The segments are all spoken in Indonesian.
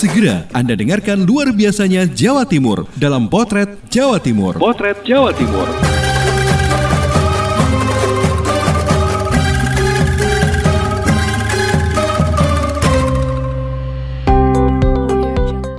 segera Anda dengarkan luar biasanya Jawa Timur dalam Potret Jawa Timur. Potret Jawa Timur.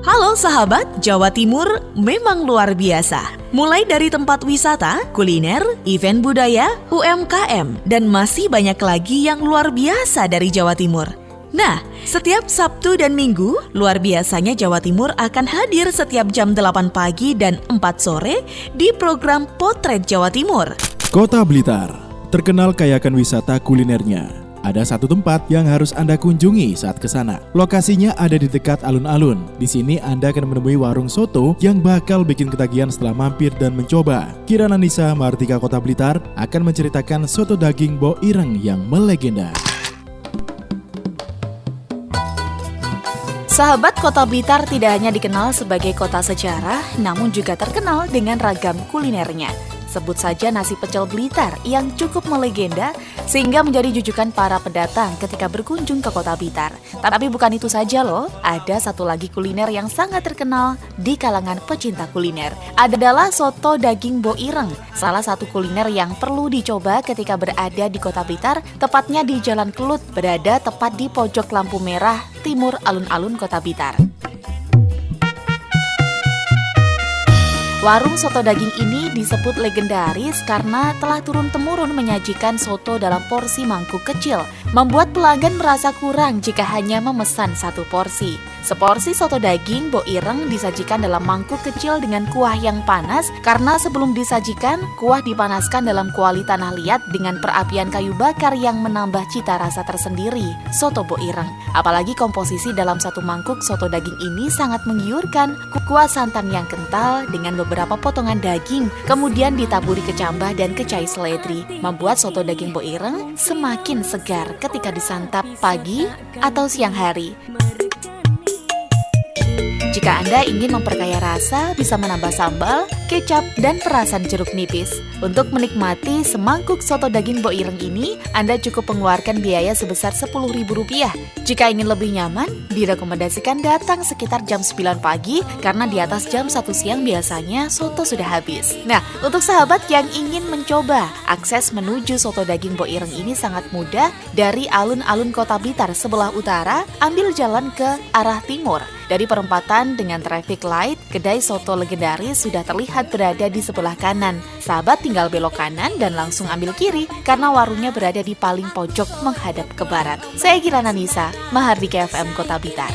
Halo sahabat, Jawa Timur memang luar biasa. Mulai dari tempat wisata, kuliner, event budaya, UMKM, dan masih banyak lagi yang luar biasa dari Jawa Timur. Nah, setiap Sabtu dan Minggu, luar biasanya Jawa Timur akan hadir setiap jam 8 pagi dan 4 sore di program Potret Jawa Timur. Kota Blitar, terkenal kaya akan wisata kulinernya. Ada satu tempat yang harus Anda kunjungi saat ke sana. Lokasinya ada di dekat alun-alun. Di sini Anda akan menemui warung soto yang bakal bikin ketagihan setelah mampir dan mencoba. Kirana Nisa, Mahardika Kota Blitar akan menceritakan soto daging Bo Ireng yang melegenda. Sahabat, Kota Blitar tidak hanya dikenal sebagai kota sejarah, namun juga terkenal dengan ragam kulinernya. Sebut saja nasi pecel Blitar yang cukup melegenda sehingga menjadi jujukan para pendatang ketika berkunjung ke Kota Blitar. Tapi bukan itu saja loh, ada satu lagi kuliner yang sangat terkenal di kalangan pecinta kuliner. Adalah soto daging Bo Ireng, salah satu kuliner yang perlu dicoba ketika berada di Kota Blitar, tepatnya di Jalan Kelut, berada tepat di pojok lampu merah timur alun-alun Kota Blitar. Warung soto daging ini disebut legendaris karena telah turun-temurun menyajikan soto dalam porsi mangkuk kecil, membuat pelanggan merasa kurang jika hanya memesan satu porsi. Seporsi soto daging Bo Ireng disajikan dalam mangkuk kecil dengan kuah yang panas karena sebelum disajikan, kuah dipanaskan dalam kuali tanah liat dengan perapian kayu bakar yang menambah cita rasa tersendiri soto Bo Ireng. Apalagi komposisi dalam satu mangkuk soto daging ini sangat menggiurkan, kuah santan yang kental dengan beberapa potongan daging, kemudian ditaburi kecambah dan kecai seledri, membuat soto daging Bo Ireng semakin segar ketika disantap pagi atau siang hari. Jika Anda ingin memperkaya rasa, bisa menambah sambal, kecap, dan perasan jeruk nipis. Untuk menikmati semangkuk soto daging Bo Ireng ini, Anda cukup mengeluarkan biaya sebesar Rp10.000. Jika ingin lebih nyaman, direkomendasikan datang sekitar jam 9 pagi, karena di atas jam 1 siang biasanya soto sudah habis. Nah, untuk sahabat yang ingin mencoba, akses menuju soto daging Bo Ireng ini sangat mudah. Dari alun-alun Kota Blitar sebelah utara, ambil jalan ke arah timur. Dari perempatan dengan traffic light, kedai soto legendaris sudah terlihat berada di sebelah kanan. Sahabat tinggal belok kanan dan langsung ambil kiri karena warungnya berada di paling pojok menghadap ke barat. Saya Kirana Nisa, Mahardika FM Kota Blitar.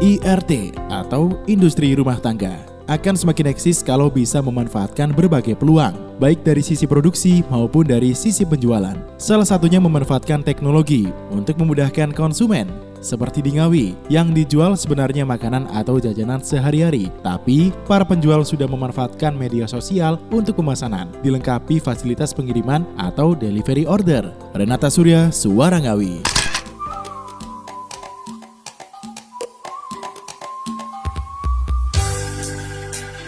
IRT atau industri rumah tangga akan semakin eksis kalau bisa memanfaatkan berbagai peluang, baik dari sisi produksi maupun dari sisi penjualan. Salah satunya memanfaatkan teknologi untuk memudahkan konsumen, seperti di Ngawi, yang dijual sebenarnya makanan atau jajanan sehari-hari, tapi para penjual sudah memanfaatkan media sosial untuk pemesanan, dilengkapi fasilitas pengiriman atau delivery order. Renata Surya, Suara Ngawi.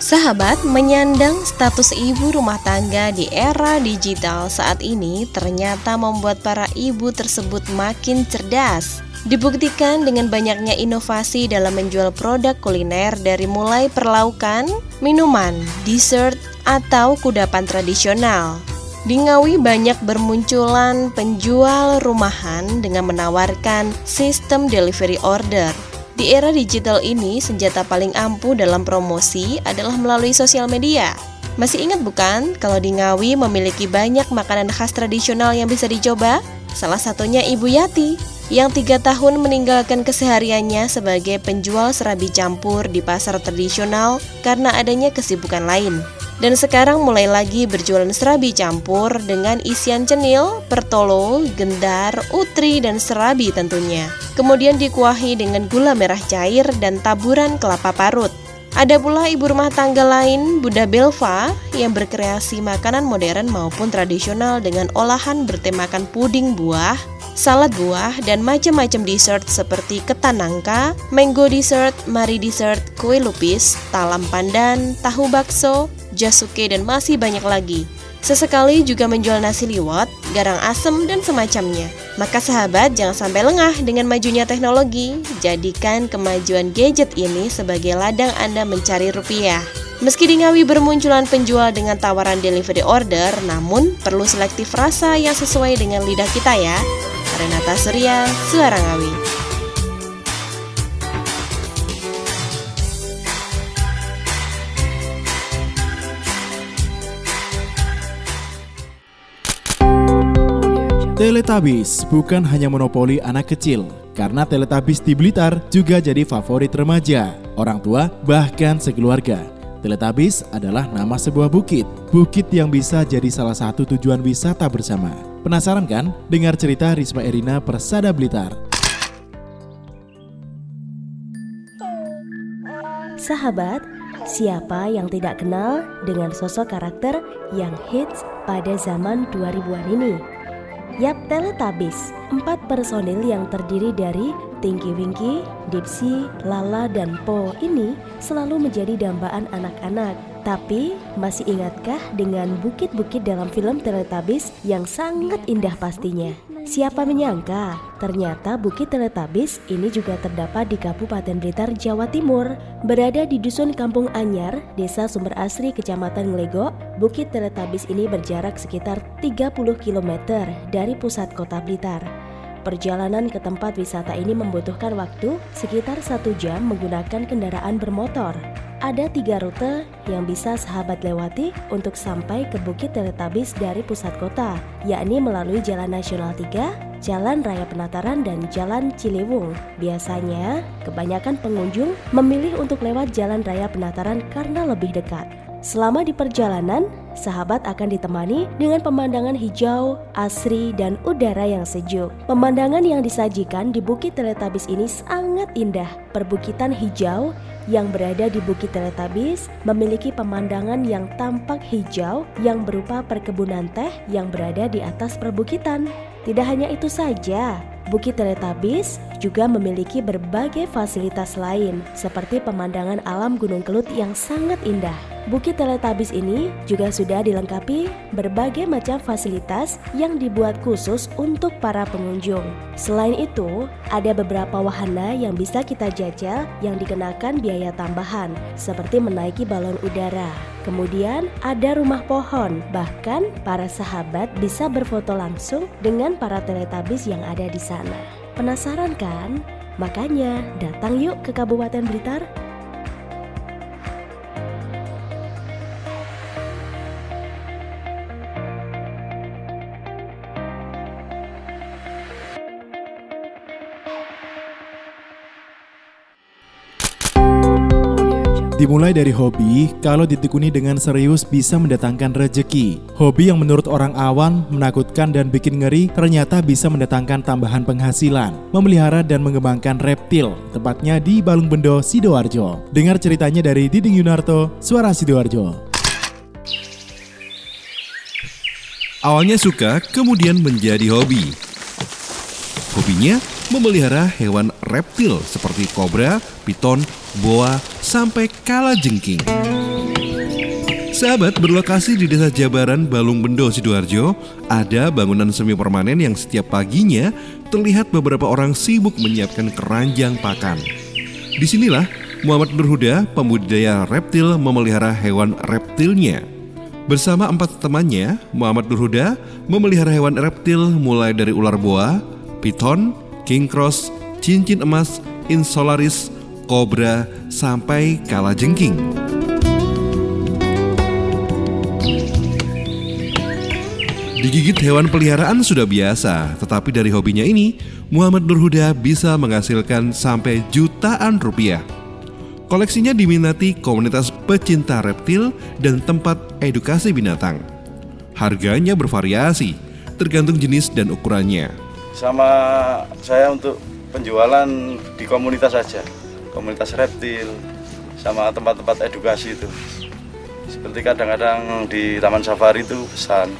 Sahabat, menyandang status ibu rumah tangga di era digital saat ini ternyata membuat para ibu tersebut makin cerdas. Dibuktikan dengan banyaknya inovasi dalam menjual produk kuliner dari mulai perlaukan, minuman, dessert, atau kudapan tradisional. Di Ngawi banyak bermunculan penjual rumahan dengan menawarkan sistem delivery order. Di era digital ini, senjata paling ampuh dalam promosi adalah melalui sosial media. Masih ingat bukan kalau di Ngawi memiliki banyak makanan khas tradisional yang bisa dicoba? Salah satunya Ibu Yati, yang 3 tahun meninggalkan kesehariannya sebagai penjual serabi campur di pasar tradisional karena adanya kesibukan lain. Dan sekarang mulai lagi berjualan serabi campur dengan isian cenil, pertolo, gendar, utri, dan serabi tentunya. Kemudian dikuahi dengan gula merah cair dan taburan kelapa parut. Ada pula ibu rumah tangga lain, Bunda Belva, yang berkreasi makanan modern maupun tradisional dengan olahan bertemakan puding buah, salad buah, dan macam-macam dessert seperti ketan nangka, mango dessert, mari dessert, kue lupis, talam pandan, tahu bakso, jasuke, dan masih banyak lagi. Sesekali juga menjual nasi liwet, garang asem, dan semacamnya. Maka sahabat, jangan sampai lengah dengan majunya teknologi. Jadikan kemajuan gadget ini sebagai ladang Anda mencari rupiah. Meski di Ngawi bermunculan penjual dengan tawaran delivery order, namun perlu selektif rasa yang sesuai dengan lidah kita ya. Renata Surya, Suara Ngawi. Teletubbies bukan hanya monopoli anak kecil, karena Teletubbies di Blitar juga jadi favorit remaja, orang tua, bahkan sekeluarga. Teletubbies adalah nama sebuah bukit yang bisa jadi salah satu tujuan wisata bersama. Penasaran kan? Dengar cerita Risma Erina Persada Blitar. Sahabat, siapa yang tidak kenal dengan sosok karakter yang hits pada zaman 2000-an ini? Yap, Teletubbies, 4 personil yang terdiri dari Tinky Winky, Dipsy, Lala, dan Po ini selalu menjadi dambaan anak-anak. Tapi, masih ingatkah dengan bukit-bukit dalam film Teletubbies yang sangat indah pastinya? Siapa menyangka, ternyata Bukit Teletubbies ini juga terdapat di Kabupaten Blitar, Jawa Timur. Berada di Dusun Kampung Anyar, Desa Sumber Asri, Kecamatan Nglegok, Bukit Teletubbies ini berjarak sekitar 30 km dari pusat kota Blitar. Perjalanan ke tempat wisata ini membutuhkan waktu sekitar 1 jam menggunakan kendaraan bermotor. Ada 3 rute yang bisa sahabat lewati untuk sampai ke Bukit Teletubbies dari pusat kota, yakni melalui Jalan Nasional 3, Jalan Raya Penataran, dan Jalan Ciliwung. Biasanya, kebanyakan pengunjung memilih untuk lewat Jalan Raya Penataran karena lebih dekat. Selama di perjalanan, sahabat akan ditemani dengan pemandangan hijau, asri, dan udara yang sejuk. Pemandangan yang disajikan di Bukit Teletubbies ini sangat indah. Perbukitan hijau yang berada di Bukit Teletubbies memiliki pemandangan yang tampak hijau yang berupa perkebunan teh yang berada di atas perbukitan. Tidak hanya itu saja, Bukit Teletubbies juga memiliki berbagai fasilitas lain seperti pemandangan alam Gunung Kelut yang sangat indah. Bukit Teletubbies ini juga sudah dilengkapi berbagai macam fasilitas yang dibuat khusus untuk para pengunjung. Selain itu, ada beberapa wahana yang bisa kita jajal yang dikenakan biaya tambahan, seperti menaiki balon udara. Kemudian ada rumah pohon, bahkan para sahabat bisa berfoto langsung dengan para Teletubbies yang ada di sana. Penasaran kan? Makanya datang yuk ke Kabupaten Blitar. Dimulai dari hobi, kalau ditekuni dengan serius bisa mendatangkan rejeki. Hobi yang menurut orang awam menakutkan dan bikin ngeri ternyata bisa mendatangkan tambahan penghasilan. Memelihara dan mengembangkan reptil, tepatnya di Balungbendo, Sidoarjo. Dengar ceritanya dari Diding Yunarto, Suara Sidoarjo. Awalnya suka, kemudian menjadi hobi. Hobinya memelihara hewan reptil seperti kobra, piton, boa, sampai kalajengking. Sahabat, berlokasi di Desa Jabaran, Balungbendo, Sidoarjo, ada bangunan semi permanen yang setiap paginya terlihat beberapa orang sibuk menyiapkan keranjang pakan. Disinilah Muhammad Nurhuda, pembudidaya reptil, memelihara hewan reptilnya. Bersama 4 temannya, Muhammad Nurhuda memelihara hewan reptil mulai dari ular boa, piton, king cross, cincin emas, insolaris, kobra, sampai kalajengking. Digigit hewan peliharaan sudah biasa, tetapi dari hobinya ini, Muhammad Nurhuda bisa menghasilkan sampai jutaan rupiah. Koleksinya diminati komunitas pecinta reptil dan tempat edukasi binatang. Harganya bervariasi, tergantung jenis dan ukurannya. Sama saya untuk penjualan di komunitas saja, komunitas reptil, sama tempat-tempat edukasi itu. Seperti kadang-kadang di Taman Safari itu pesan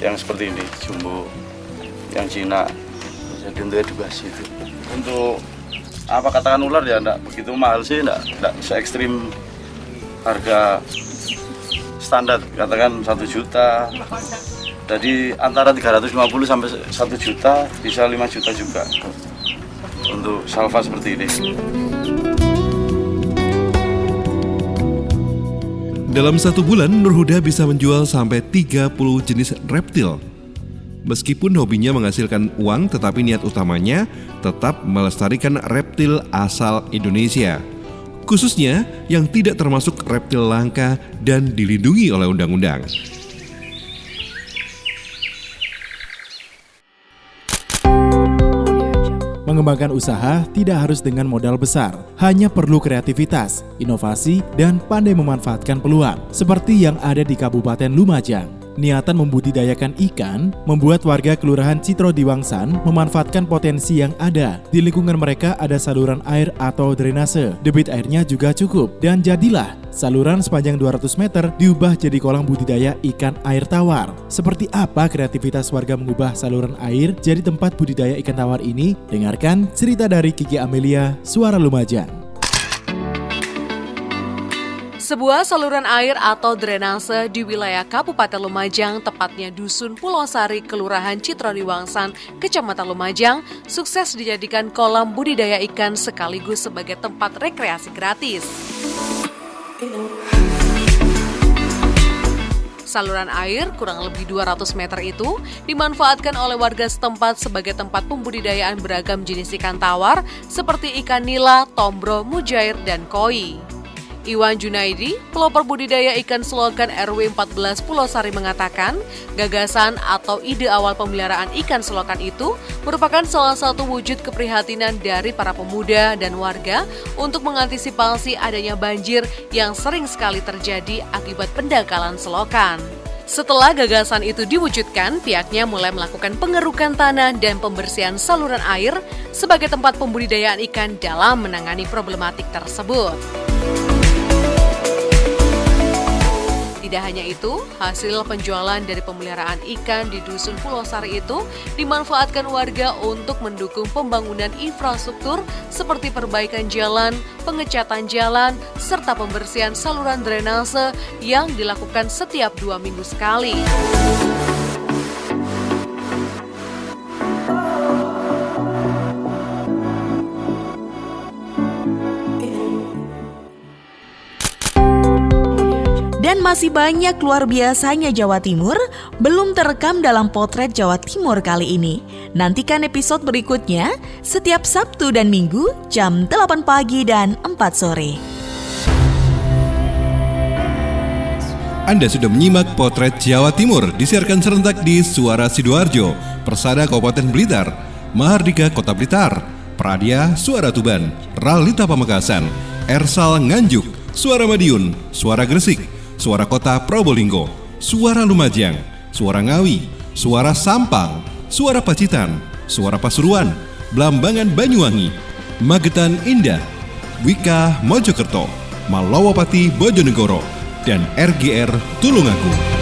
yang seperti ini, jumbo, yang Cina, jadi untuk edukasi itu. Untuk apa katakan ular ya enggak begitu mahal sih, enggak se ekstrim harga standar, katakan 1 juta. Jadi antara 350 sampai 1 juta, bisa 5 juta juga untuk salva seperti ini. Dalam 1 bulan, Nur Huda bisa menjual sampai 30 jenis reptil. Meskipun hobinya menghasilkan uang, tetapi niat utamanya tetap melestarikan reptil asal Indonesia. Khususnya yang tidak termasuk reptil langka dan dilindungi oleh undang-undang. Mengembangkan usaha tidak harus dengan modal besar, hanya perlu kreativitas, inovasi, dan pandai memanfaatkan peluang, seperti yang ada di Kabupaten Lumajang. Niatan membudidayakan ikan membuat warga Kelurahan Citro Diwangsan memanfaatkan potensi yang ada. Di lingkungan mereka ada saluran air atau drainase. Debit airnya juga cukup dan jadilah saluran sepanjang 200 meter diubah jadi kolam budidaya ikan air tawar. Seperti apa kreativitas warga mengubah saluran air jadi tempat budidaya ikan tawar ini? Dengarkan cerita dari Kiki Amelia, Suara Lumajang. Sebuah saluran air atau drainase di wilayah Kabupaten Lumajang, tepatnya Dusun Pulau Sari, Kelurahan Citro Diwangsan, Kecamatan Lumajang, sukses dijadikan kolam budidaya ikan sekaligus sebagai tempat rekreasi gratis. Saluran air kurang lebih 200 meter itu dimanfaatkan oleh warga setempat sebagai tempat pembudidayaan beragam jenis ikan tawar seperti ikan nila, tombro, mujair, dan koi. Iwan Junaidi, pelopor budidaya ikan selokan RW 14 Pulau Sari mengatakan, gagasan atau ide awal pemeliharaan ikan selokan itu merupakan salah satu wujud keprihatinan dari para pemuda dan warga untuk mengantisipasi adanya banjir yang sering sekali terjadi akibat pendangkalan selokan. Setelah gagasan itu diwujudkan, pihaknya mulai melakukan pengerukan tanah dan pembersihan saluran air sebagai tempat pembudidayaan ikan dalam menangani problematik tersebut. Tidak hanya itu, hasil penjualan dari pemeliharaan ikan di Dusun Pulau Sari itu dimanfaatkan warga untuk mendukung pembangunan infrastruktur seperti perbaikan jalan, pengecatan jalan, serta pembersihan saluran drainase yang dilakukan setiap 2 minggu sekali. Dan masih banyak luar biasanya Jawa Timur belum terekam dalam potret Jawa Timur kali ini. Nantikan episode berikutnya setiap Sabtu dan Minggu jam 8 pagi dan 4 sore. Anda sudah menyimak potret Jawa Timur disiarkan serentak di Suara Sidoarjo, Persada Kabupaten Blitar, Mahardika Kota Blitar, Pradia Suara Tuban, Ralita Pamekasan, Ersal Nganjuk, Suara Madiun, Suara Gresik, Suara Kota Probolinggo, Suara Lumajang, Suara Ngawi, Suara Sampang, Suara Pacitan, Suara Pasuruan, Blambangan Banyuwangi, Magetan Indah, Wika Mojokerto, Malawapati Bojonegoro, dan RGR Tulungagung.